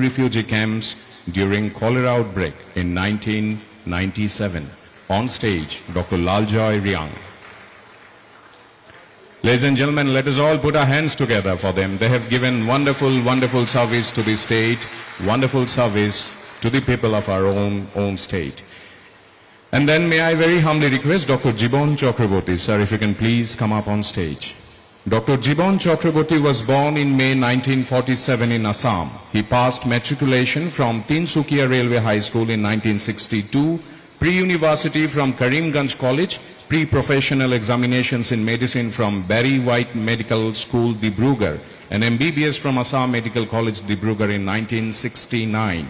refugee camps during cholera outbreak in 1997. On stage, Dr. Laljoy Riang. Ladies and gentlemen, let us all put our hands together for them. They have given wonderful, wonderful service to the state, wonderful service to the people of our own state. And then may I very humbly request Dr. Jibon Chakraborty, sir, if you can please come up on stage. Dr. Jibon Chakraborty was born in May 1947 in Assam. He passed matriculation from Tinsukia Railway High School in 1962, pre-university from Karimganj College, pre-professional examinations in medicine from Barry White Medical School, Dibrugarh, and MBBS from Assam Medical College, Dibrugarh in 1969.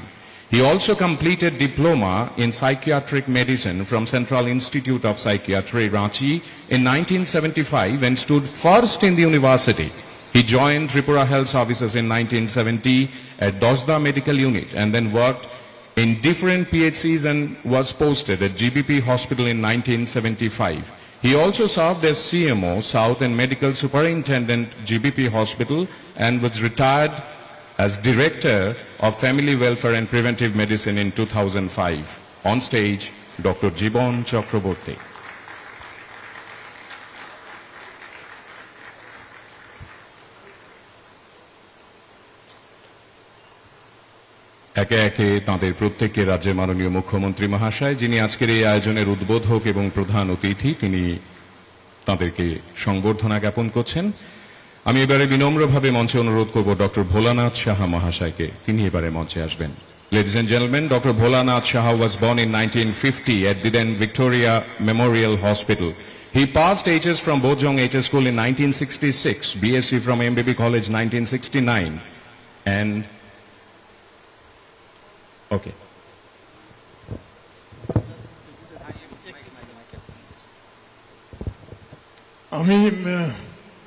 He also completed diploma in psychiatric medicine from Central Institute of Psychiatry, Ranchi in 1975 and stood first in the university. He joined Tripura Health Services in 1970 at Dosda Medical Unit and then worked in different PHCs and was posted at GBP Hospital in 1975. He also served as CMO, South and Medical Superintendent, GBP Hospital, and was retired as Director of Family Welfare and Preventive Medicine in 2005. On stage, Dr. Jibon Chakraborty. একে একে তাঁদের প্রত্যেককে রাজ্যের মাননীয় মুখ্যমন্ত্রী মহাশয়, যিনি আজকের এই আয়োজনের উদ্বোধক এবং প্রধান অতিথি, তিনি তাঁদেরকে সংবর্ধনা জ্ঞাপন করছেন। আমি এবারে বিনম্রভাবে মঞ্চে অনুরোধ করব ডক্টর ভোলানাথ সাহা মহাশয়কে, তিনি এবারে মঞ্চে আসবেন। Ladies and gentlemen, Dr. Bholanath Saha was born in 1950 at the then Victoria Memorial Hospital. He passed HS from Bojong HS School in 1966, BSc from MBB College 1969, and okay. আমি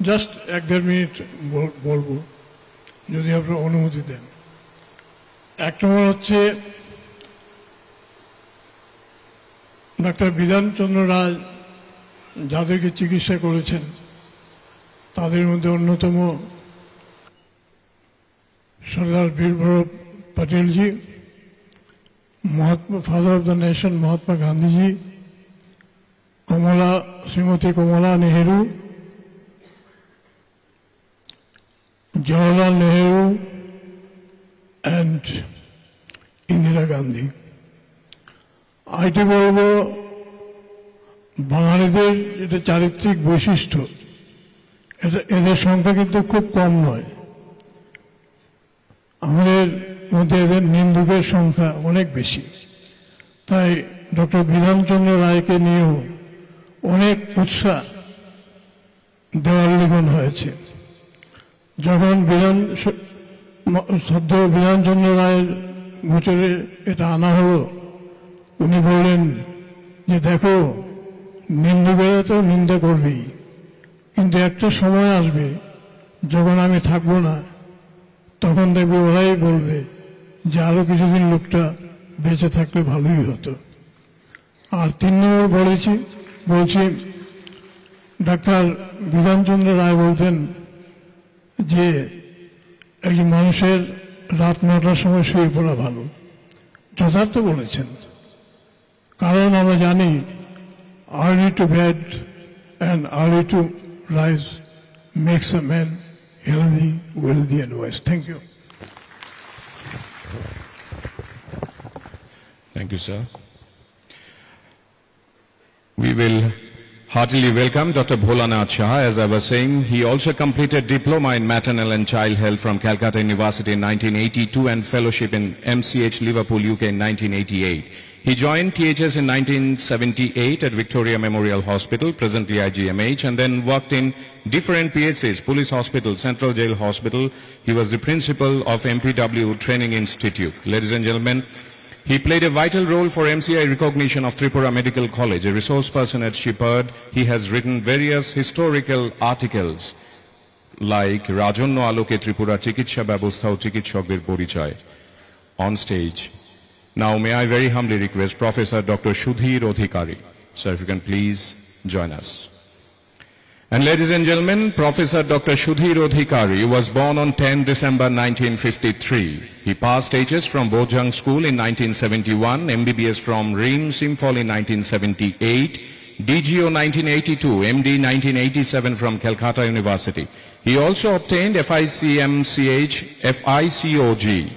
জাস্ট 1-1.5 মিনিট বলবো যদি আপনারা অনুমতি দেন। এক নম্বর হচ্ছে doctor Bidhanchandra রায় যাদেরকে চিকিৎসা করেছেন তাদের মধ্যে অন্যতম সর্দার বীরভূপ পটেলজি, Mahatma father of the nation Mahatma গান্ধীজি, শ্রীমতী কমলা নেহেরু, জওহরলাল নেহেরু and ইন্দিরা গান্ধী। আইটি বলবো বাঙালিদের এটা চারিত্রিক বৈশিষ্ট্য, এদের সংখ্যা কিন্তু খুব কম নয়। আমাদের মধ্যে এদের নিন্দুকের সংখ্যা অনেক বেশি। তাই ডক্টর বিধানচন্দ্র রায়কে নিয়েও অনেক উৎসাহ দেওয়াল লিখন হয়েছে। যখন সদ্য বিধানচন্দ্র রায়ের গোচরে এটা আনা হলো, উনি বললেন যে দেখো নিন্দুকেরা তো নিন্দা করবেই, কিন্তু একটা সময় আসবে যখন আমি থাকবো না, তখন দেখবে ওরাই বলবে যে আরো কিছুদিন লোকটা বেঁচে থাকলে ভালোই হতো। আর 3 নম্বর বলছি ডাক্তার বিধানচন্দ্র রায় বলতেন যে একজন মানুষের রাত 9টার সময় শুয়ে পড়া ভালো। যথার্থ বলেছেন, কারণ আমরা জানি early to bed and early to rise makes a man healthy, wealthy and wise. Thank you. Thank you, sir. We will heartily welcome Dr. Bholanath Saha. As I was saying, he also completed diploma in maternal and child health from Calcutta University in 1982 and fellowship in MCH Liverpool, UK in 1988. He joined THS in 1978 at Victoria Memorial Hospital, presently IGMH, and then worked in different PHCs, Police Hospital, Central Jail Hospital. He was the principal of MPW Training Institute. Ladies and gentlemen, he played a vital role for MCI recognition of Tripura Medical College, a resource person at Shepard. He has written various historical articles like Rajonno Aloke Tripura Chikitsha Babostha o Chikitshokder Porichoy. On stage, now may I very humbly request Professor Dr. Sudhir Odhikari. Sir, if you can please join us. And ladies and gentlemen, Professor Dr. Sudhir Odhikari was born on 10 December 1953. He passed HS from Bojang School in 1971, MBBS from Ream Simphal in 1978, DGO 1982, MD 1987 from Calcutta University. He also obtained FICMCH, FICOG.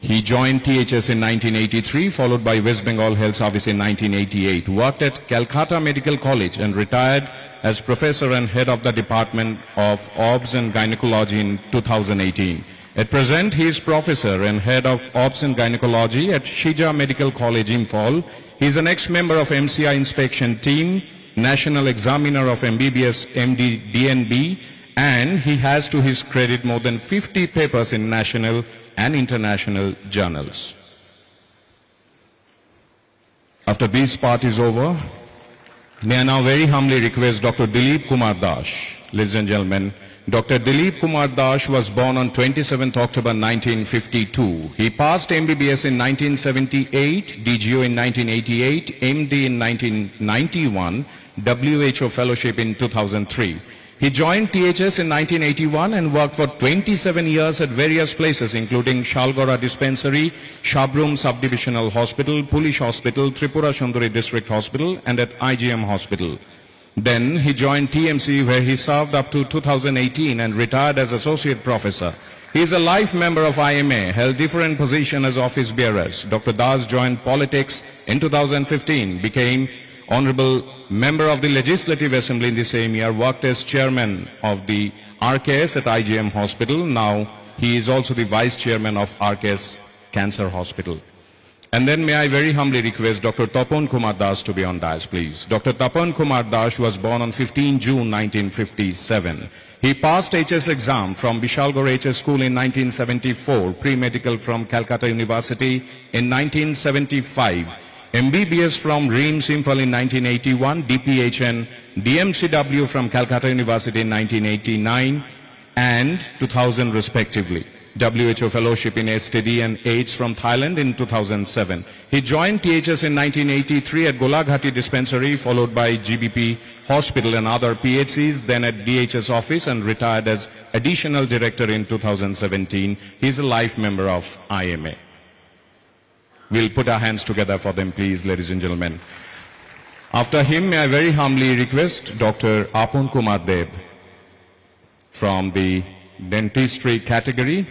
He joined THS in 1983, followed by West Bengal Health Service in 1988, worked at Calcutta Medical College and retired as professor and head of the Department of OBS and Gynecology in 2018. At present, he is professor and head of OBS and Gynecology at Shija Medical College, Imphal. He is an ex-member of MCI inspection team, national examiner of MBBS, MD, DNB, and he has to his credit more than 50 papers in national and international journals. After this part is over, may I now very humbly request Dr. Dilip Kumar Dash. Ladies and gentlemen, Dr. Dilip Kumar Dash was born on 27th October 1952. He passed MBBS in 1978, DGO in 1988, MD in 1991, WHO Fellowship in 2003. He joined THS in 1981 and worked for 27 years at various places including Shalgora Dispensary, Shabrum Subdivisional Hospital, Police Hospital, Tripura Sundari District Hospital and at IGM Hospital. Then he joined TMC where he served up to 2018 and retired as Associate Professor. He is a life member of IMA, held different positions as office bearers. Dr. Das joined politics in 2015, became Honorable Member of the Legislative Assembly in the same year, worked as Chairman of the RKS at IGM Hospital. Now he is also the Vice Chairman of RKS Cancer Hospital. And then may I very humbly request Dr. Tapan Kumar Das to be on dais, please. Dr. Tapan Kumar Das was born on 15 June 1957. He passed HS exam from Vishalgarh HS School in 1974, pre-medical from Calcutta University in 1975. MBBS from Ream Simphal in 1981, DPHN, DMCW from Calcutta University in 1989 and 2000 respectively. WHO Fellowship in STD and AIDS from Thailand in 2007. He joined THS in 1983 at Golaghati Dispensary, followed by GBP Hospital and other PHCs, then at DHS office and retired as Additional Director in 2017. He is a life member of IMA. We'll put our hands together for them, please, ladies and gentlemen. After him, may I very humbly request Dr. Apon Kumar Deb from the dentistry category.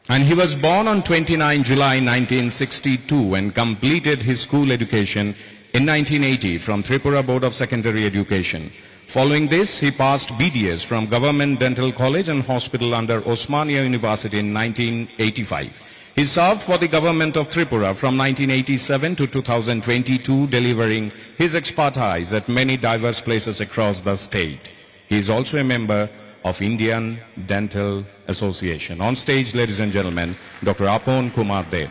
And he was born on 29 July 1962 and completed his school education in 1980 from Tripura Board of Secondary Education. Following this, he passed BDS from Government Dental College and Hospital under Osmania University in 1985. He served for the government of Tripura from 1987 to 2022, delivering his expertise at many diverse places across the state. He is also a member of Indian Dental Association. On stage, ladies and gentlemen, Dr. Apon Kumar Deb.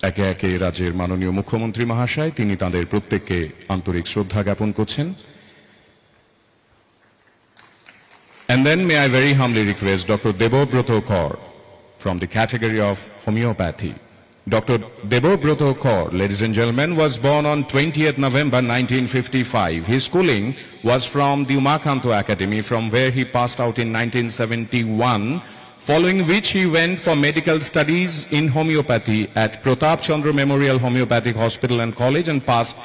একে একে রাজ্যের মাননীয় মুখ্যমন্ত্রী মহাশয় তিনি তাদের প্রত্যেককে আন্তরিক শ্রদ্ধা জ্ঞাপন করছেন। And then may I very humbly request Dr. Debobroto Kaur from the category of homeopathy. Dr. Debobroto Kaur, ladies and gentlemen, was born on 20th November 1955. His schooling was from the Umakanto Academy, from where he passed out in 1971, following which he went for medical studies in homeopathy at Pratap Chandra Memorial Homeopathic Hospital and College and passed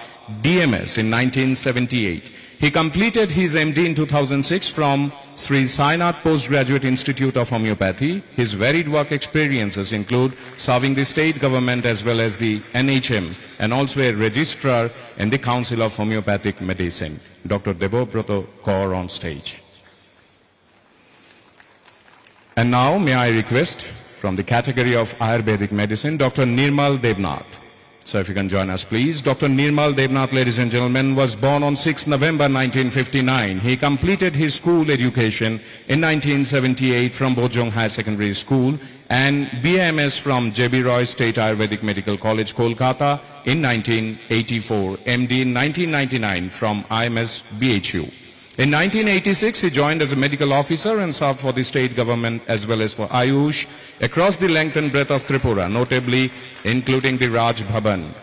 DMS in 1978. He completed his MD in 2006 from Sri Sainath Postgraduate Institute of Homeopathy. His varied work experiences include serving the state government as well as the NHM and also a registrar in the Council of Homeopathic Medicine. Dr. Debobroto Kaur on stage. And now may I request from the category of Ayurvedic medicine, Dr. Nirmal Debnath. So if you can join us, please. Dr. Nirmal Debnath, ladies and gentlemen, was born on 6 November 1959. He completed his school education in 1978 from Bojong High Secondary School and BAMS from J.B. Roy State Ayurvedic Medical College, Kolkata in 1984, MD in 1999 from IMS BHU. In 1986, he joined as a medical officer and served for the state government as well as for Ayush across the length and breadth of Tripura, notably including the Raj Bhavan.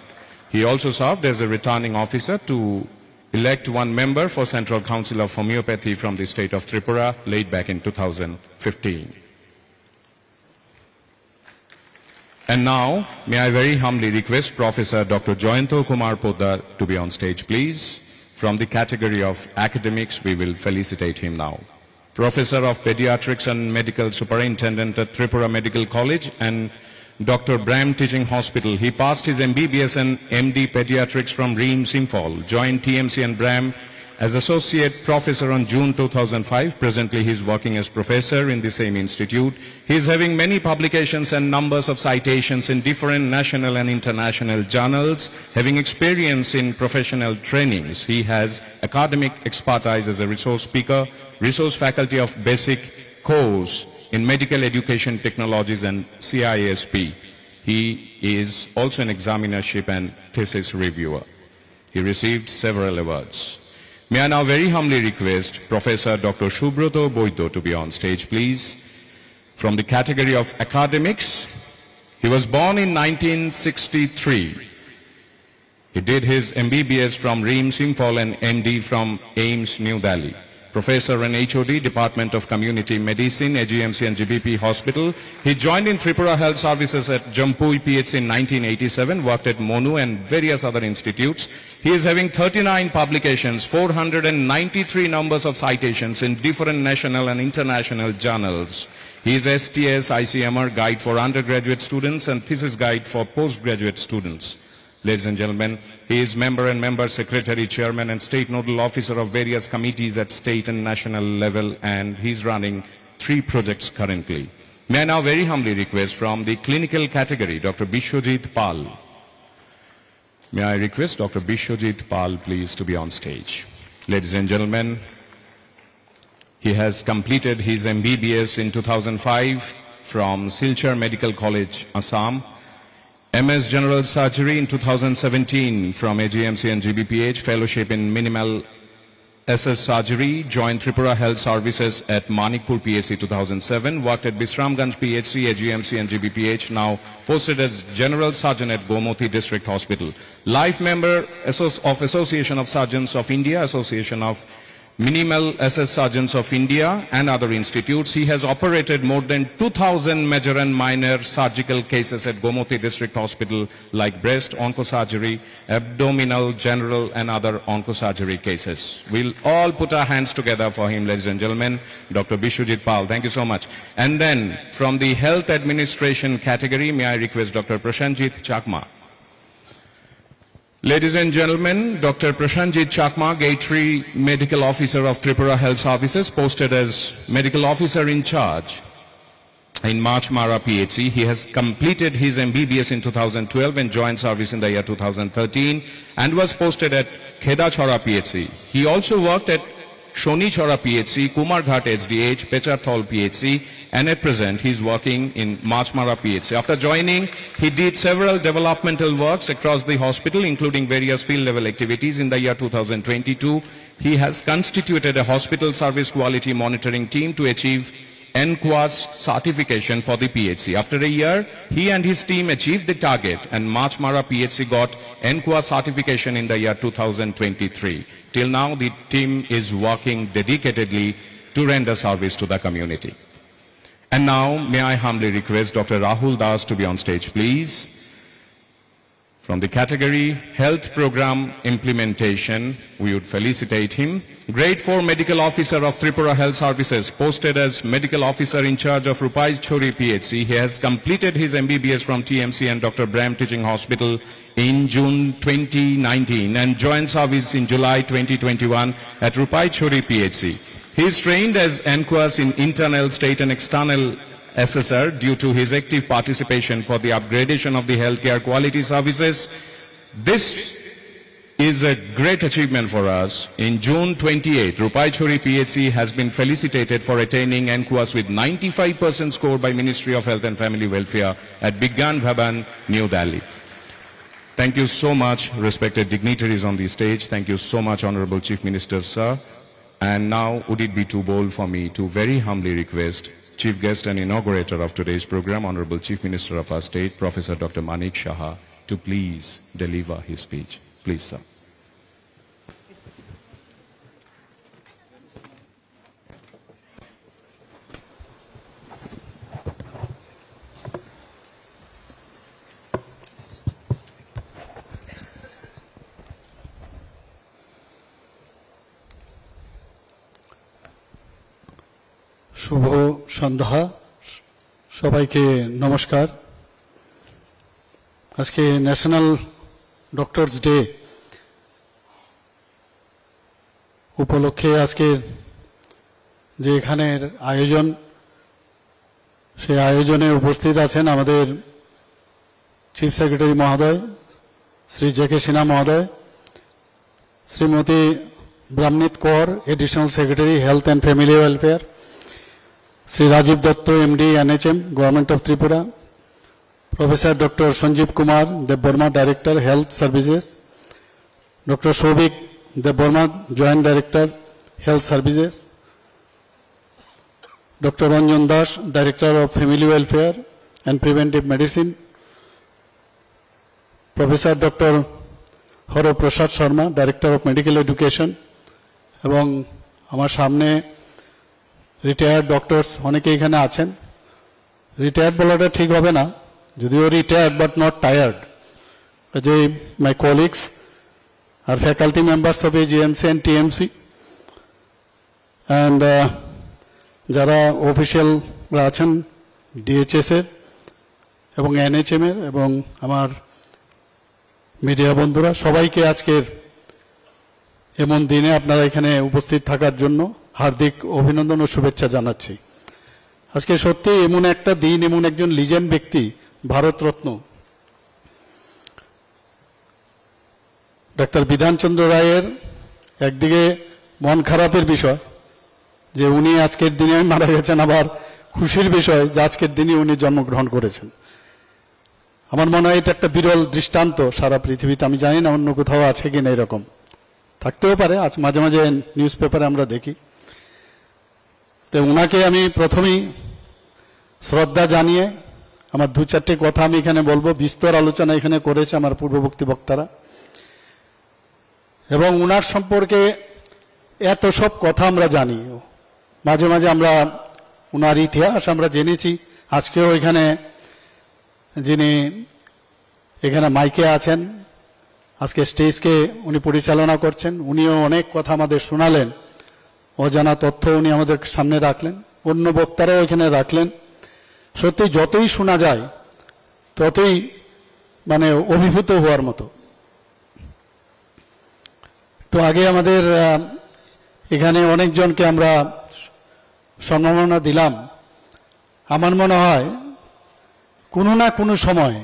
He also served as a returning officer to elect one member for Central Council of Homeopathy from the state of Tripura, laid back in 2015. And now, may I very humbly request Professor Dr. Jayanto Kumar Poddar to be on stage, please. From the category of academics, we will felicitate him now. Professor of Pediatrics and Medical Superintendent at Tripura Medical College and Dr. Bram Teaching Hospital. He passed his MBBS and MD Pediatrics from RIMS Imphal, joined TMC and Bram as Associate Professor on June 2005. Presently, he is working as Professor in the same institute. He is having many publications and numbers of citations in different national and international journals, having experience in professional trainings. He has academic expertise as a resource speaker, resource faculty of basic course in medical education technologies and CISP. He is also an examinership and thesis reviewer. He received several awards. May I now very humbly request Professor Dr. Subroto Boito to be on stage, please. From the category of academics, he was born in 1963. He did his MBBS from RIMS Imphal and MD from AIIMS New Delhi. Professor and HOD, Department of Community Medicine, AGMC and GBP Hospital. He joined in Tripura Health Services at Jampui PHC in 1987, worked at MONU and various other institutes. He is having 39 publications, 493 numbers of citations in different national and international journals. He is STS ICMR guide for undergraduate students and thesis guide for postgraduate students. Ladies and gentlemen, he is member and member secretary, chairman and state nodal officer of various committees at state and national level, and he is running 3 projects currently. May I now very humbly request from the clinical category, Dr. Bishwajit Pal. May I request Dr. Bishwajit Pal, please, to be on stage. Ladies and gentlemen, he has completed his MBBS in 2005 from Silchar Medical College, Assam. MS General Surgery in 2017 from AGMC and GBPH, fellowship in minimal SS Surgery, joined Tripura Health Services at Manikpur PHC 2007, worked at Bisramganj PHC, AGMC and GBPH, now posted as General Surgeon at Gomoti District Hospital. Life member of Association of Surgeons of India, Association of Minimal SS Surgeons of India and other institutes. He has operated more than 2,000 major and minor surgical cases at Gomoti District Hospital like breast, oncosurgery, abdominal, general and other oncosurgery cases. We'll all put our hands together for him, ladies and gentlemen. Dr. Bishwajit Pal, thank you so much. And then from the health administration category, may I request Dr. Prashanjit Chakma. Ladies and gentlemen, Dr. Prashanjit Chakma, Gate 3 Medical Officer of Tripura Health Services, posted as Medical Officer in Charge in Marchmara PHC. He has completed his MBBS in 2012 and joined service in the year 2013 and was posted at Khedachhara PHC. He also worked at Shonichhara PHC, Kumarghat SDH, Pecharthol PHC, and at present he is working in Marchmara PHC. After joining, he did several developmental works across the hospital, including various field level activities. In the year 2022, he has constituted a hospital service quality monitoring team to achieve NQAS certification for the PHC. After a year, he and his team achieved the target, and Marchmara PHC got NQAS certification in the year 2023. Till now, the team is working dedicatedly to render service to the community. And now, may I humbly request Dr. Rahul Das to be on stage, please. From the category Health Program Implementation, we would felicitate him. Grade 4 Medical Officer of Tripura Health Services, posted as Medical Officer in charge of Rupai Chori PHC. He has completed his MBBS from TMC and Dr. Bram Teaching Hospital in June 2019 and joined service in July 2021 at Rupai Chori PHC. He is trained as NQAS in internal, state and external SSR due to his active participation for the upgradation of the healthcare quality services. This is a great achievement for us. In June 28, Rupai Chori PHC has been felicitated for attaining NQAS with 95% score by Ministry of Health and Family Welfare at Bigyan Bhavan, New Delhi. Thank you so much, respected dignitaries on the stage. Thank you so much, Honorable Chief Minister, sir. And now, would it be too bold for me to very humbly request Chief Guest and Inaugurator of today's program, Honorable Chief Minister of our state, Professor Dr. Manik Saha, to please deliver his speech. Please, sir. শুভ সন্ধ্যা, সবাইকে নমস্কার। আজকে national doctors day উপলক্ষে আজকে যে এখানের আয়োজন, সেই আয়োজনে উপস্থিত আছেন আমাদের চিফ সেক্রেটারি মহোদয় শ্রী জে.কে. সিনহা মহোদয়, শ্রীমতী ব্রাহ্মণীত Kaur, additional secretary health and family welfare, Shri Rajiv Dutta, MD, NHM, government of Tripura, professor doctor Sanjeev Kumar Debbarma, director health services, doctor Souvik Debbarma, joint director health services, doctor Ranjan Das, director of family welfare and preventive medicine, professor doctor Haraprasad Sharma, director of medical education, এবং আমার সামনে retired doctors অনেকে এখানে আছেন। Retired বলাটা ঠিক হবে না, যদিও রিটায়ার্ড বাট নট টায়ার্ড। যে মাই কলিগস আর faculty members of AGMC and TMC and যারা অফিসিয়ালরা আছেন DHS এর এবং NHM এর এবং আমার মিডিয়া বন্ধুরা, সবাইকে আজকের এমন দিনে আপনারা এখানে উপস্থিত থাকার জন্য হার্দিক অভিনন্দন ও শুভেচ্ছা জানাচ্ছি। আজকে সত্যি এমন একটা দিন, এমন একজন লিজেন্ড ব্যক্তি, ভারতরত্ন ডাক্তার বিধানচন্দ্র রায়ের একদিকে মন খারাপের বিষয় যে উনি আজকের দিনে মারা গেছেন, আবার খুশির বিষয় যে আজকের দিনে উনি জন্মগ্রহণ করেছেন। আমার মনে হয় এটা একটা বিরল দৃষ্টান্ত সারা পৃথিবীতে। আমি জানি না অন্য কোথাও আছে কিনা, এরকম থাকতেও পারে, আজ মাঝে মাঝে নিউজ পেপারে আমরা দেখি। তো ওনাকে আমি প্রথমেই শ্রদ্ধা জানিয়ে আমার দু চারটে কথা আমি এখানে বলবো। বিস্তর আলোচনা এখানে করেছে আমার পূর্ববর্তী বক্তারা, এবং ওনার সম্পর্কে এত সব কথা আমরা জানি। মাঝে মাঝে আমরা ওনার ইতিহাস আমরা জেনেছি। আজকেও এখানে যিনি এখানে মাইকে আছেন, আজকে স্টেজকে উনি পরিচালনা করছেন, উনিও অনেক কথা আমাদের শোনালেন, অজানা তথ্য উনি আমাদের সামনে রাখলেন, অন্য বক্তারাও এখানে রাখলেন। সত্যি যতই শোনা যায় ততই মানে অভিভূত হওয়ার মতো। তো আগে আমাদের এখানে অনেকজনকে আমরা সম্মাননা দিলাম। আমার মনে হয় কোনো না কোনো সময়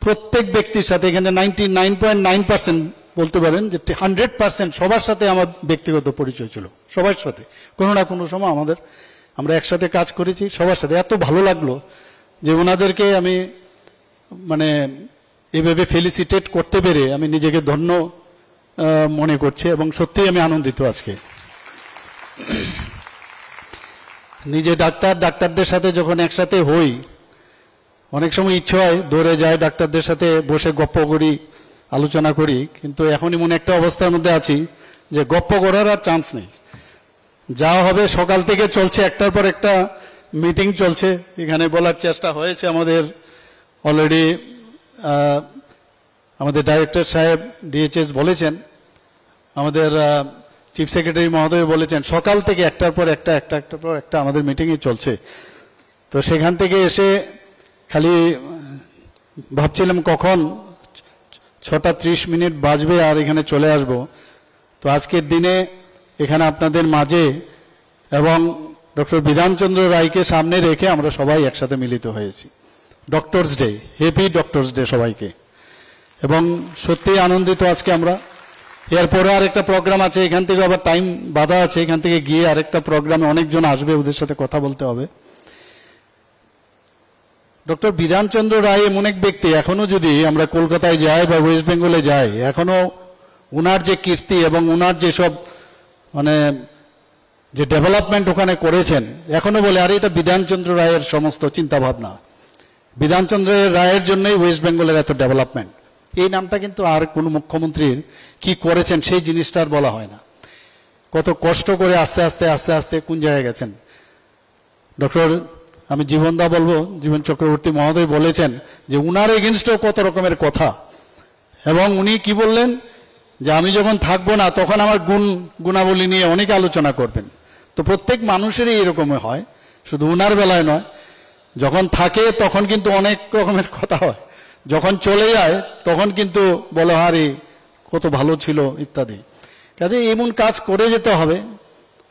প্রত্যেক ব্যক্তির সাথে, এখানে 99.9% বলতে পারেন যে 100% সবার সাথে আমার ব্যক্তিগত পরিচয় ছিল। সবার সাথে কোনো না কোনো সময় আমরা একসাথে কাজ করেছি, সবার সাথে। এত ভালো লাগলো যে ওনাদেরকে আমি মানে এভাবে ফেলিসিটেট করতে পেরে আমি নিজেকে ধন্য মনে করছি, এবং সত্যিই আমি আনন্দিত আজকে। নিজে ডাক্তারদের সাথে যখন একসাথে হই, অনেক সময় ইচ্ছে হয় দৌড়ে যায় ডাক্তারদের সাথে বসে গপ্প করি, আলোচনা করি, কিন্তু এখন এমন একটা অবস্থার মধ্যে আছি যে গপ্প করার আর চান্স নেই। যা হবে সকাল থেকে চলছে, একটার পর একটা মিটিং চলছে। এখানে বলার চেষ্টা হয়েছে, আমাদের অলরেডি আমাদের ডাইরেক্টর সাহেব DHS বলেছেন, আমাদের চিফ সেক্রেটারি মহোদয় বলেছেন, সকাল থেকে একটার পর একটা আমাদের মিটিংই চলছে। তো সেখান থেকে এসে খালি ভাবছিলাম কখন 6:30 বাজবে আর এখানে চলে আসব। তো আজকের দিনে এখানে আপনাদের মাঝে এবং ডক্টর বিধানচন্দ্র রায়কে সামনে রেখে আমরা সবাই একসাথে মিলিত হয়েছি। Doctors day, happy doctors day সবাইকে। এবং সত্যি আনন্দিত আজকে আমরা। এরপরে আরেকটা প্রোগ্রাম আছে, এখান থেকে আবার টাইম বাধা আছে, এখান থেকে গিয়ে আরেকটা প্রোগ্রামে অনেকজন আসবে, ওদের সাথে কথা বলতে হবে। ডক্টর বিধানচন্দ্র রায় এমন এক ব্যক্তি, এখনো যদি আমরা কলকাতায় যাই বা ওয়েস্ট বেঙ্গলে যাই, এখনো উনার যে কীর্তি এবং উনার যেসব মানে যে ডেভেলপমেন্ট ওখানে করেছেন, এখনো বলে আরে এটা বিধানচন্দ্র রায়ের সমস্ত চিন্তা ভাবনা। বিধানচন্দ্র রায়ের জন্যই ওয়েস্ট বেঙ্গলের এত ডেভেলপমেন্ট। এই নামটা কিন্তু আর কোনো মুখ্যমন্ত্রীর কি করেছেন সেই জিনিসটা আর বলা হয় না। কত কষ্ট করে আস্তে আস্তে আস্তে আস্তে কোন জায়গায় গেছেন। ডক্টর আমি জীবনদা বলবো, জীবন চক্রবর্তী মহোদয় বলেছেন যে উনার এগেনস্টেও কত রকমের কথা, এবং উনি কি বললেন যে আমি যখন থাকবো না তখন আমার গুণাবলী নিয়ে অনেক আলোচনা করবেন। তো প্রত্যেক মানুষেরই এরকমই হয়, শুধু উনার বেলায় নয়। যখন থাকে তখন কিন্তু অনেক রকমের কথা হয়, যখন চলে যায় তখন কিন্তু বলে আরে কত ভালো ছিল ইত্যাদি। কাজে এমন কাজ করে যেতে হবে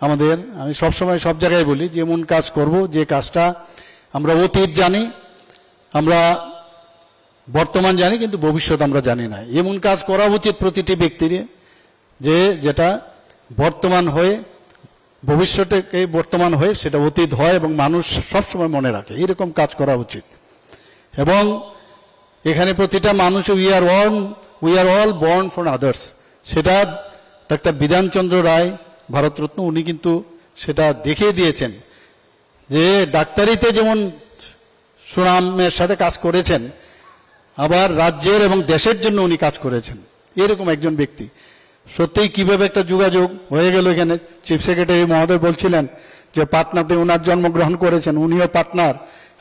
আমাদের। আমি সবসময় সব জায়গায় বলি যে এমন কাজ করব যে কাজটা আমরা অতীত জানি, আমরা বর্তমান জানি, কিন্তু ভবিষ্যৎ আমরা জানি না। এমন কাজ করা উচিত প্রতিটি ব্যক্তির যে যেটা বর্তমান হয়ে ভবিষ্যতে বর্তমান হয়ে সেটা অতীত হয় এবং মানুষ সবসময় মনে রাখে, এরকম কাজ করা উচিত। এবং এখানে প্রতিটা মানুষ we are all born for others, সেটা ডাক্তার বিধানচন্দ্র রায় ভারতরত্ন উনি কিন্তু সেটা দেখিয়ে দিয়েছেন যে ডাক্তারিতে যেমন সুনামের সাথে কাজ করেছেন, আবার রাজ্যের এবং দেশের জন্য উনি কাজ করেছেন। এরকম একজন ব্যক্তি সত্যিই কিভাবে একটা যোগাযোগ হয়ে গেল। এখানে চিফ সেক্রেটারি মহোদয় বলছিলেন যে পাটনাতে ওনার জন্মগ্রহণ করেছেন, উনিও পাটনার,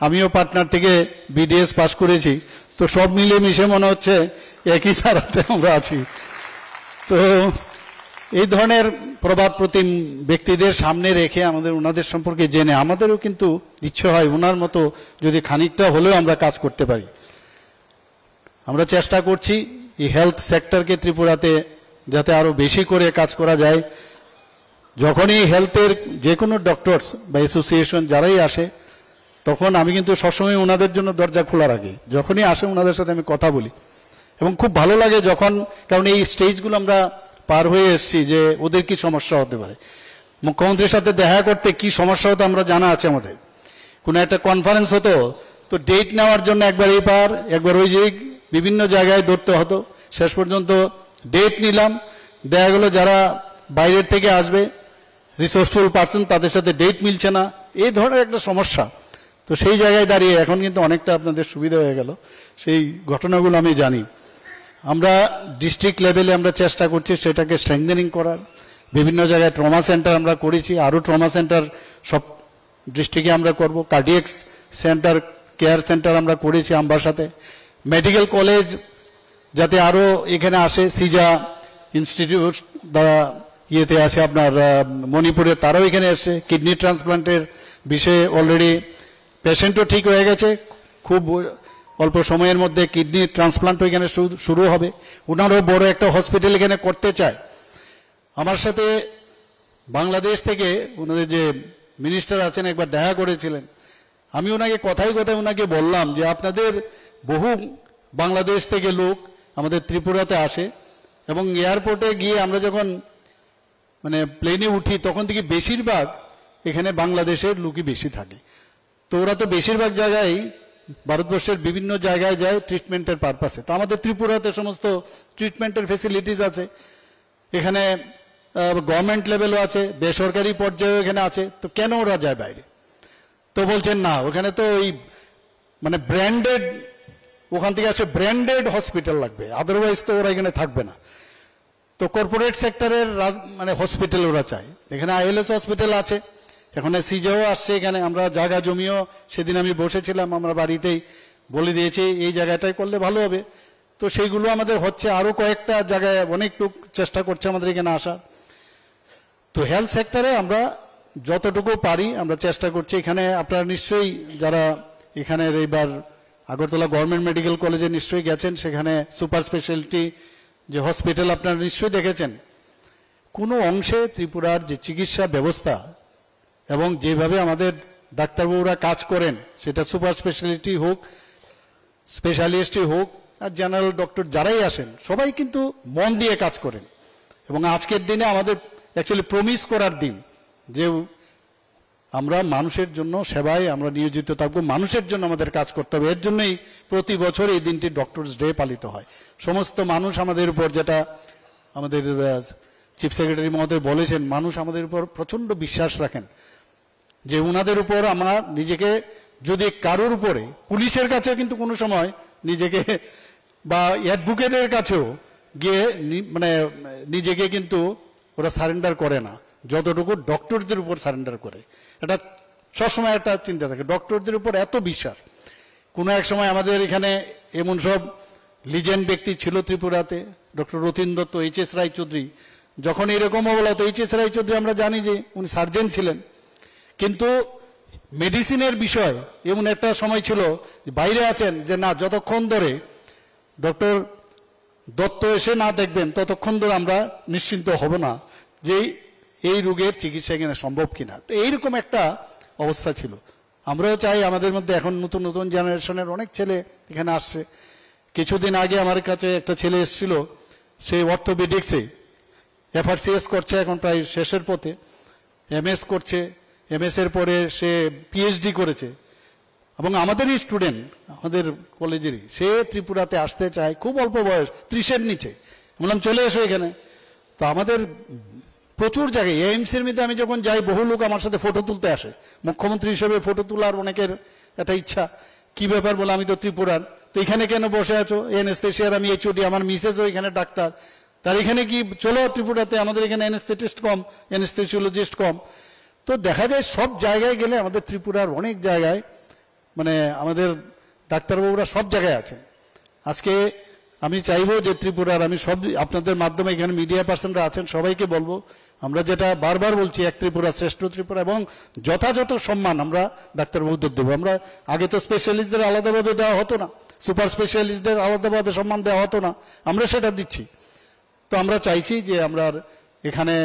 আমিও পাটনার থেকে বিডিএস পাস করেছি। তো সব মিলে মিশে মনে হচ্ছে একই ধারাতে আমরা আছি। তো এই ধরনের প্রভাব প্রতিম ব্যক্তিদের সামনে রেখে আমাদের ওনাদের সম্পর্কে জেনে আমাদেরও কিন্তু ইচ্ছে হয় ওনার মতো যদি খানিকটা হলেও আমরা কাজ করতে পারি। আমরা চেষ্টা করছি এই হেলথ সেক্টরকে ত্রিপুরাতে যাতে আরো বেশি করে কাজ করা যায়। যখনই হেলথের যে কোনো ডক্টরস বা অ্যাসোসিয়েশন যারাই আসে তখন আমি কিন্তু সবসময় ওনাদের জন্য দরজা খোলা রাখি। যখনই আসে ওনাদের সাথে আমি কথা বলি এবং খুব ভালো লাগে যখন, কারণ এই স্টেজগুলো আমরা পার হয়ে এসেছি যে ওদের কি সমস্যা হতে পারে। মুখ্যমন্ত্রীর সাথে দেখা করতে কি সমস্যা হতো আমরা জানা আছে আমাদের। কোনো একটা কনফারেন্স হতো তো ডেট নেওয়ার জন্য একবার এই পার একবার ওই যে বিভিন্ন জায়গায় ধরতে হতো। শেষ পর্যন্ত ডেট নিলাম, দেখা গেল যারা বাইরের থেকে আসবে রিসোর্সফুল পার্সন তাদের সাথে ডেট মিলছে না, এই ধরনের একটা সমস্যা। তো সেই জায়গায় দাঁড়িয়ে এখন কিন্তু অনেকটা আপনাদের সুবিধা হয়ে গেল, সেই ঘটনাগুলো আমি জানি। আমরা ডিস্ট্রিক্ট লেভেলে আমরা চেষ্টা করছি সেটাকে স্ট্রেংথেনিং করার। বিভিন্ন জায়গায় ট্রমা সেন্টার আমরা করেছি, আরো ট্রমা সেন্টার সব ডিস্ট্রিক্টে আমরা করব। কার্ডিয়াক সেন্টার, কেয়ার সেন্টার আমরা করেছি আমবাসাতে। মেডিকেল কলেজ যাতে আরো এখানে আসে, সিজা ইনস্টিটিউট দ্বারা ইয়েতে আছে আপনার মণিপুরে, তারাও এখানে এসে কিডনি ট্রান্সপ্লান্টের বিষয়ে অলরেডি পেশেন্টও ঠিক হয়ে গেছে। খুব অল্প সময়ের মধ্যে কিডনি ট্রান্সপ্লান্টও এখানে শুরু হবে। ওনারও বড় একটা হসপিটাল এখানে করতে চায়। আমার সাথে বাংলাদেশ থেকে ওনাদের যে মিনিস্টার আছেন একবার দেখা করেছিলেন। আমি ওনাকে কথায় কথায় ওনাকে বললাম যে আপনাদের বহু বাংলাদেশ থেকে লোক আমাদের ত্রিপুরাতে আসে এবং এয়ারপোর্টে গিয়ে আমরা যখন মানে প্লেনে উঠি তখন থেকে বেশিরভাগ এখানে বাংলাদেশের লোকই বেশি থাকে। তো ওরা তো বেশিরভাগ জায়গায় ভারতবর্ষের বিভিন্ন জায়গায় যায় ট্রিটমেন্টের পারপাসে। তো আমাদের ত্রিপুরাতে সমস্ত ট্রিটমেন্টের ফেসিলিটিস আছে, এখানে গভর্নমেন্ট লেভেলও আছে, বেসরকারি পর্যায়েও এখানে আছে। তো কেন ওরা যায় বাইরে? তো বলছেন না ওখানে তো ওই মানে ব্র্যান্ডেড, ওখান থেকে আসে ব্র্যান্ডেড হসপিটাল লাগবে, আদারওয়াইজ তো ওরা এখানে থাকবে না। তো কর্পোরেট সেক্টরের মানে হসপিটাল ওরা চায়। এখানে আইএলএস হসপিটাল আছে, এখানে সিজেও আসছে, এখানে আমরা জায়গা জমিও সেদিন আমি বসেছিলাম, আমরা বাড়িতেই বলে দিয়েছি এই জায়গাটাই করলে ভালো হবে। তো সেইগুলো আমাদের হচ্ছে, আরো কয়েকটা জায়গায় অনেক লোক চেষ্টা করছে আমাদের এখানে আসার। তো হেলথ সেক্টরে আমরা যতটুকু পারি আমরা চেষ্টা করছি। এখানে আপনারা নিশ্চয়ই যারা এখানের এইবার আগরতলা গভর্নমেন্ট মেডিকেল কলেজে নিশ্চয়ই গেছেন, সেখানে সুপার স্পেশালিটি যে হসপিটাল আপনারা নিশ্চয়ই দেখেছেন। কোনো অংশে ত্রিপুরার যে চিকিৎসা ব্যবস্থা এবং যেভাবে আমাদের ডাক্তারবাবুরা কাজ করেন, সেটা সুপার স্পেশালিটি হোক, স্পেশালিস্টই হোক আর জেনারেল ডক্টর যারাই আসেন সবাই কিন্তু মন দিয়ে কাজ করেন। এবং আজকের দিনে আমাদের অ্যাকচুয়ালি প্রমিস করার দিন যে আমরা মানুষের জন্য সেবায় আমরা নিয়োজিত থাকবো, মানুষের জন্য আমাদের কাজ করতে হবে। এর জন্যই প্রতি বছর এই দিনটি ডক্টরস ডে পালিত হয়। সমস্ত মানুষ আমাদের উপর, যেটা আমাদের চিফ সেক্রেটারি মহোদয় বলেছেন, মানুষ আমাদের উপর প্রচন্ড বিশ্বাস রাখেন যে ওনাদের উপর আমরা নিজেকে যদি কারোর উপরে, পুলিশের কাছে কিন্তু কোনো সময় নিজেকে বা অ্যাডভোকেটের কাছেও গিয়ে মানে নিজেকে কিন্তু ওরা সারেন্ডার করে না, যতটুকু ডক্টরদের উপর সারেন্ডার করে। এটা সবসময় একটা চিন্তা থাকে, ডক্টরদের উপর এত বিশ্বাস। কোনো এক সময় আমাদের এখানে এমন সব লিজেন্ড ব্যক্তি ছিল ত্রিপুরাতে, ডক্টর রতিন দত্ত, এইচ.এস. রায়চৌধুরী। যখন এরকম বলা হতো, এইচ.এস. রায়চৌধুরী আমরা জানি যে উনি সার্জেন ছিলেন, কিন্তু মেডিসিনের বিষয় এমন একটা সময় ছিল বাইরে আছেন যে না, যতক্ষণ ধরে ডক্টর দত্ত এসে না দেখবেন ততক্ষণ ধরে আমরা নিশ্চিন্ত হব না যে এই রোগের চিকিৎসা এখানে সম্ভব কিনা। তো এইরকম একটা অবস্থা ছিল। আমরাও চাই আমাদের মধ্যে এখন নতুন নতুন জেনারেশনের অনেক ছেলে এখানে আসছে। কিছুদিন আগে আমার কাছে একটা ছেলে এসেছিল, সে অর্থোপেডিক্সে FRCS করছে, এখন প্রায় শেষের পথে, MS করছে, MS এর পরে সে PhD করেছে, এবং আমাদেরই স্টুডেন্ট, আমাদের কলেজেরই। সে ত্রিপুরাতে আসতে চায়, খুব অল্প বয়স, 30-এর নিচে। বললাম চলে এসো এখানে। তো আমাদের প্রচুর জায়গায়, AIIMS-এর মধ্যে আমি যখন যাই, বহু লোক আমার সাথে ফটো তুলতে আসে। মুখ্যমন্ত্রী হিসেবে ফটো তোলার অনেকের একটা ইচ্ছা। কি ব্যাপার বলে, আমি তো ত্রিপুরার, তো এখানে কেন বসে আছো? অ্যানেস্থেশিয়ার আমি HOD, আমার মিসেসও এখানে ডাক্তার, তার এখানে কি চলো ত্রিপুরাতে, আমাদের এখানে অ্যানেস্থেটিস্ট কম, অ্যানেস্থেসিওলজিস্ট কম। তো দেখা যায় সব জায়গায় গেলে আমাদের ত্রিপুরার অনেক জায়গায় মানে আমাদের ডাক্তারবাবুরা সব জায়গায় আছেন। আজকে আমি চাইবো যে ত্রিপুরার, আমি সব আপনাদের মাধ্যমে এখানে মিডিয়া পার্সনরা আছেন সবাইকে বলবো, আমরা যেটা বারবার বলছি, এক ত্রিপুরা শ্রেষ্ঠ ত্রিপুরা, এবং যথাযথ সম্মান আমরা ডাক্তারবাবুদের দেবো। আমরা আগে তো স্পেশালিস্টদের আলাদাভাবে দেওয়া হতো না, সুপার স্পেশালিস্টদের আলাদাভাবে সম্মান দেওয়া হতো না, আমরা সেটা দিচ্ছি। তো আমরা চাইছি যে আমরা এখানে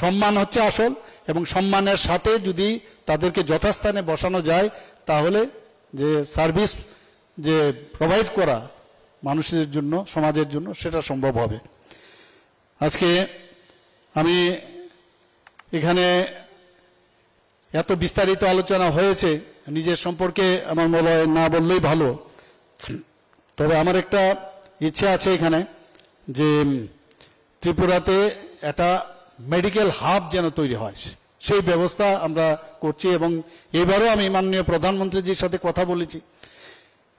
সম্মান হচ্ছে আসল, এবং সম্মানের সাথে যদি তাদেরকে যথাস্থানে বসানো যায়, তাহলে যে সার্ভিস যে প্রোভাইড করা মানুষের জন্য, সমাজের জন্য, সেটা সম্ভব হবে। আজকে আমি এখানে এত বিস্তারিত আলোচনা হয়েছে, নিজের সম্পর্কে আমার মনে হয় না বললেই ভালো। তবে আমার একটা ইচ্ছা আছে এখানে যে ত্রিপুরাতে একটা মেডিকেল হাব যেন তৈরি হয়, সেই ব্যবস্থা আমরা করছি। এবং এবারও আমি মাননীয় প্রধানমন্ত্রীজির সাথে কথা বলেছি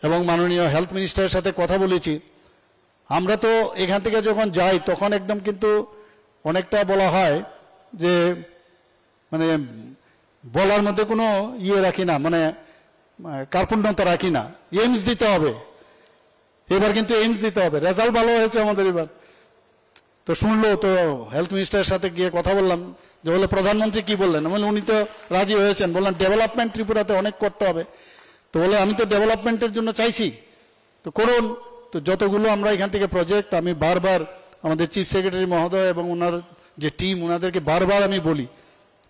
এবং মাননীয় হেলথ মিনিস্টারের সাথে কথা বলেছি। আমরা তো এখান থেকে যখন যাই তখন একদম কিন্তু অনেকটা বলা হয় যে মানে বলার মধ্যে কোনো ইয়ে রাখি না, মানে কার্পণ্যতা রাখি না। এইমস দিতে হবে, এবার কিন্তু এইমস দিতে হবে। রেজাল্ট ভালো হয়েছে আমাদের এবার। তো শুনলো, তো হেলথ মিনিস্টারের সাথে গিয়ে কথা বললাম যে বলে প্রধানমন্ত্রী কি বললেন, বলে উনি তো রাজি হয়েছেন। বললাম ডেভেলপমেন্ট ত্রিপুরাতে অনেক করতে হবে। তো বলে আমি তো ডেভেলপমেন্টের জন্য চাইছি, তো করুন। তো যতগুলো আমরা এখান থেকে প্রজেক্ট, আমি বারবার আমাদের চিফ সেক্রেটারি মহোদয় এবং ওনার যে টিম, ওনাদেরকে বারবার আমি বলি,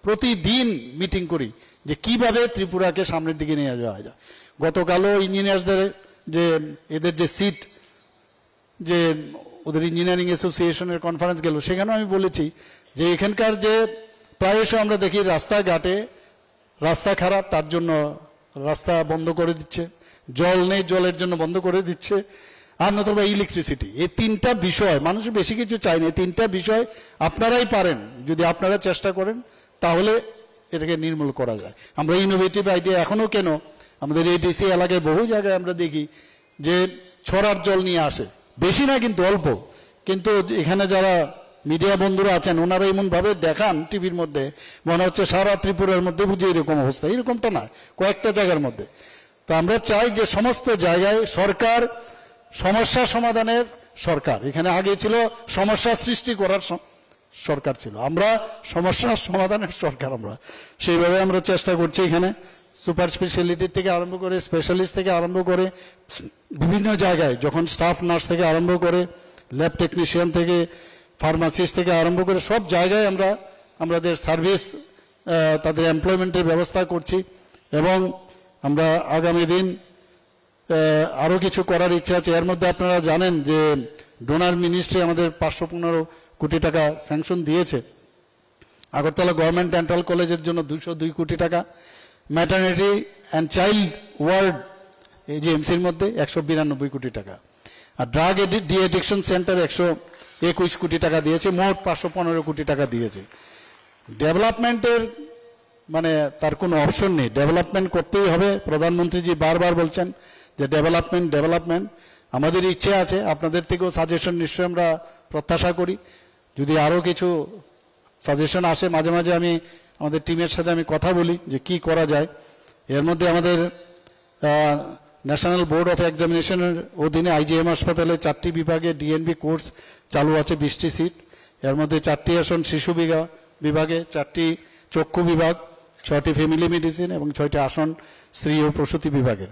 প্রতিদিন মিটিং করি যে কিভাবে ত্রিপুরাকে সামনের দিকে নিয়ে যাওয়া যায়। গতকালও ইঞ্জিনিয়ার্সদের যে এদের যে সিট, যে ওদের ইঞ্জিনিয়ারিং অ্যাসোসিয়েশনের কনফারেন্স গেল, সেখানেও আমি বলেছি যে এখানকার যে প্রায়শই আমরা দেখি রাস্তাঘাটে রাস্তা খারাপ, তার জন্য রাস্তা বন্ধ করে দিচ্ছে, জল নেই, জলের জন্য বন্ধ করে দিচ্ছে, আর নতুবা ইলেকট্রিসিটি। এই তিনটা বিষয়, মানুষ বেশি কিছু চায় না, এই তিনটা বিষয় আপনারাই পারেন, যদি আপনারা চেষ্টা করেন তাহলে এটাকে নির্মূল করা যায়। আমরা ইনোভেটিভ আইডিয়া এখনো কেন আমাদের এই ডিসি এলাকায় বহু জায়গায় আমরা দেখি যে ছড়ার জল নিয়ে আসে, বেশি না কিন্তু অল্প, কিন্তু এখানে যারা মিডিয়া বন্ধুরা আছেন ওনারা এমন ভাবে দেখান টিভির মধ্যে, মনে হচ্ছে সারা ত্রিপুরার মধ্যে বুঝি এরকম অবস্থা। এরকমটা না, কয়েকটা জায়গার মধ্যে। তো আমরা চাই যে সমস্ত জায়গায় সরকার সমস্যা সমাধানের সরকার, এখানে আগে ছিল সমস্যা সৃষ্টি করার সরকার ছিল, আমরা সমস্যা সমাধানের সরকার। আমরা সেইভাবে আমরা চেষ্টা করছি এখানে সুপার স্পেশালিটি থেকে আরম্ভ করে, স্পেশালিস্ট থেকে আরম্ভ করে, বিভিন্ন জায়গায় যখন স্টাফ নার্স থেকে আরম্ভ করে, ল্যাব টেকনিশিয়ান থেকে, ফার্মাসিস্ট থেকে আরম্ভ করে সব জায়গায় আমরা আমাদের সার্ভিস, তাদের এমপ্লয়মেন্টের ব্যবস্থা করছি। এবং আমরা আগামী দিন আরো কিছু করার ইচ্ছা আছে। এর মধ্যে আপনারা জানেন যে ডোনার মিনিস্ট্রি আমাদের 515 কোটি টাকা স্যাংশন দিয়েছে। আগরতলা গভর্নমেন্ট ডেন্টাল কলেজের জন্য 202 কোটি টাকা, ম্যাটারনিটি অ্যান্ড চাইল্ড ওয়ার্ড AGMCর মধ্যে 192 কোটি টাকা, আর ড্রাগ ডি এডিকশন সেন্টার 121 কোটি টাকা দিয়েছে, মোট 515 কোটি টাকা দিয়েছে। ডেভেলপমেন্টের মানে তার কোনো অপশন নেই, ডেভেলপমেন্ট করতেই হবে। প্রধানমন্ত্রীজি বারবার বলছেন যে ডেভেলপমেন্ট। আমাদের ইচ্ছে আছে, আপনাদের থেকেও সাজেশন নিশ্চয়ই আমরা প্রত্যাশা করি। যদি আরও কিছু সাজেশন আসে, মাঝে মাঝে আমি আমাদের টিমের সাথে আমি কথা বলি যে কি করা যায়। এর মধ্যে আমাদের ন্যাশনাল বোর্ড অফ এক্সামিনেশনের অধীনে আইজিএম হাসপাতালে 4টি বিভাগে ডিএনবি কোর্স চালু আছে, 20টি সিট। এর মধ্যে 4টি আসন শিশু বিভাগে, 4টি চক্ষু বিভাগ, 6টি ফ্যামিলি মেডিসিন এবং 6টি আসন স্ত্রী ও প্রসূতি বিভাগের।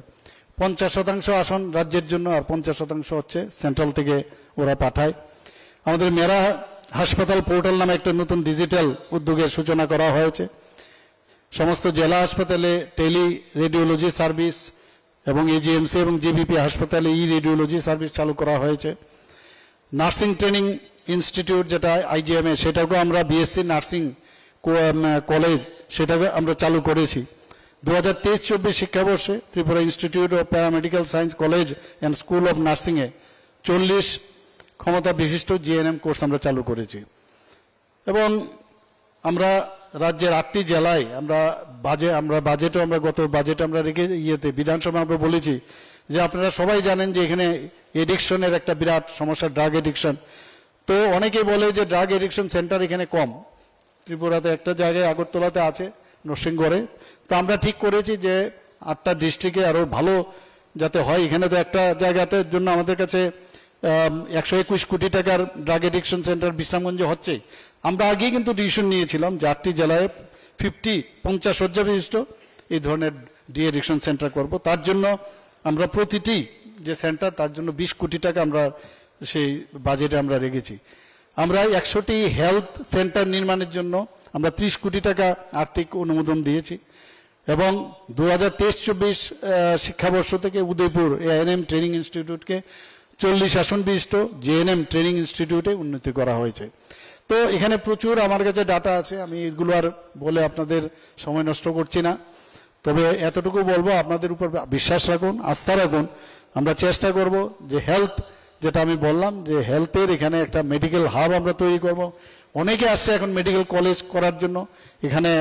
50% আসন রাজ্যের জন্য, আর 50% হচ্ছে সেন্ট্রাল থেকে ওরা পাঠায়। আমাদের মেরা হাসপাতাল পোর্টাল নামে একটা নতুন ডিজিটাল উদ্যোগের সূচনা করা হয়েছে। সমস্ত জেলা হাসপাতালে টেলি রেডিওলজি সার্ভিস এবং এজিএমসি এবং জিবিপি হাসপাতালে রেডিওলজি সার্ভিস চালু করা হয়েছে। নার্সিং ট্রেনিং ইনস্টিটিউট যেটা আইজিএমএ, সেটাকেও আমরা বিএসসি নার্সিং কলেজ সেটাকে আমরা চালু করেছি। 2023-24 শিক্ষাবর্ষে Tripura institute of paramedical science college and school of নার্সিংয়ে 40 ক্ষমতা বিশিষ্ট জিএনএম কোর্স আমরা চালু করেছি। এবং আমরা রাজ্যের 8টি জেলায় আমরা গত বাজেটে আমরা রেখে বিধানসভা আমরা বলেছি যে আপনারা সবাই জানেন যে এখানে এডিকশনের একটা বিরাট সমস্যা, ড্রাগ এডিকশন। তো অনেকেই বলে যে ড্রাগ এডিকশন সেন্টার এখানে কম। ত্রিপুরাতে একটা জায়গায় আগরতলাতে আছে, নরসিংগড়ে। তো আমরা ঠিক করেছি যে 8টা ডিস্ট্রিক্টে আরো ভালো যাতে হয়। এখানে তো একটা জায়গাতে জন্য আমাদের কাছে 121 কোটি টাকার ড্রাগ এডিকশন সেন্টার বিশ্রামগঞ্জে হচ্ছে। আমরা আগেই কিন্তু ডিসিশন নিয়েছিলাম যে 8টি জেলায় 50 শয্যা বিশিষ্ট এই ধরনের ডি এডিকশন সেন্টার করব। তার জন্য আমরা প্রতিটি যে সেন্টার তার জন্য 20 কোটি টাকা আমরা সেই বাজেটে আমরা রেখেছি। আমরা 100টি হেলথ সেন্টার নির্মাণের জন্য আমরা 30 কোটি টাকা আর্থিক অনুমোদন দিয়েছি। এবং 2023-24 শিক্ষাবর্ষ থেকে উদয়পুর এএনএম ট্রেনিং ইনস্টিটিউটকে 40 আসন বিশিষ্ট জেএনএম ট্রেনিং ইনস্টিটিউটে উন্নতি করা হয়েছে। তো এখানে প্রচুর আমার কাছে ডাটা আছে, আমি এগুলো আর বলে আপনাদের সময় নষ্ট করছি না। তবে এতটুকু বলবো, আপনাদের উপর বিশ্বাস রাখুন, আস্থা রাখুন। আমরা চেষ্টা করব যে হেলথ, যেটা আমি বললাম যে হেলথের এখানে একটা মেডিকেল হাব আমরা তৈরি করব। অনেকে আসছে এখন মেডিকেল কলেজ করার জন্য। এখানে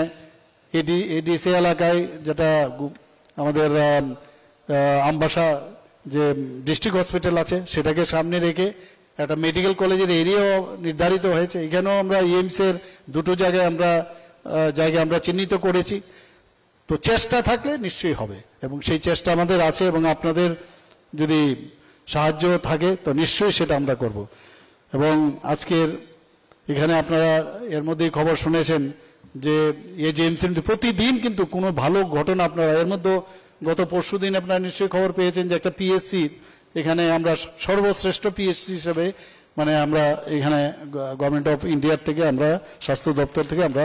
এডিসি এলাকায় যেটা আমাদের আমবাসা যে ডিস্ট্রিক্ট হসপিটাল আছে সেটাকে সামনে রেখে একটা মেডিকেল কলেজের এরিয়াও নির্ধারিত হয়েছে। এখানেও আমরা এইমস এর 2টো জায়গায় আমরা চিহ্নিত করেছি। তো চেষ্টা থাকলে নিশ্চয়ই হবে, এবং সেই চেষ্টা আমাদের আছে, এবং আপনাদের যদি সাহায্য থাকে তো নিশ্চয়ই সেটা আমরা করব। এবং আজকের এখানে আপনারা এর মধ্যেই খবর শুনেছেন যে এজিএমসি প্রতিদিন কিন্তু কোনো ভালো ঘটনা, আপনারা এর মধ্যে গত পরশুদিন আপনারা নিশ্চয়ই খবর পেয়েছেন যে একটা পিএসসি, এখানে আমরা সর্বশ্রেষ্ঠ পিএসসি হিসেবে মানে আমরা এখানে গভর্নমেন্ট অফ ইন্ডিয়ার থেকে আমরা স্বাস্থ্য দপ্তর থেকে আমরা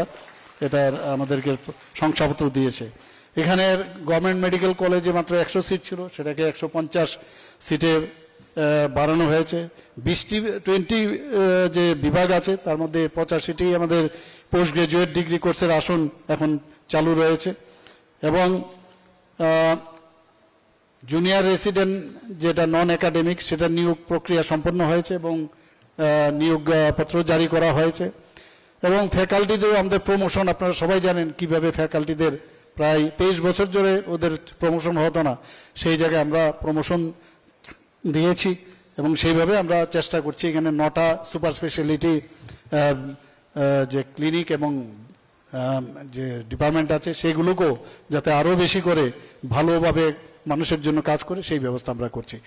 এটার আমাদেরকে শংসাপত্র দিয়েছে। এখানে গভর্নমেন্ট মেডিকেল কলেজে মাত্র 100 সিট ছিল, সেটাকে 150 সিটে বাড়ানো হয়েছে। 20 যে বিভাগ আছে তার মধ্যে 85টি আমাদের পোস্ট গ্রাজুয়েট ডিগ্রি কোর্সের আসন এখন চালু রয়েছে। এবং জুনিয়র রেসিডেন্ট যেটা নন একাডেমিক, সেটা নিয়োগ প্রক্রিয়া সম্পন্ন হয়েছে এবং নিয়োগপত্র জারি করা হয়েছে। এবং ফ্যাকাল্টিদের আমাদের প্রমোশন, আপনারা সবাই জানেন কিভাবে ফ্যাকাল্টিদের প্রায় 23 বছর ধরে ওদের প্রমোশন হতো না, সেই জায়গায় আমরা প্রমোশন দিয়েছি এবং সেইভাবে আমরা চেষ্টা করছি। এখানে 9টা সুপার স্পেশালিটি যে ক্লিনিক এবং যে ডিপার্টমেন্ট আছে সেগুলোকেও যাতে আরো বেশি করে ভালোভাবে মানুষের জন্য কাজ করে সেই ব্যবস্থা আমরা করছি।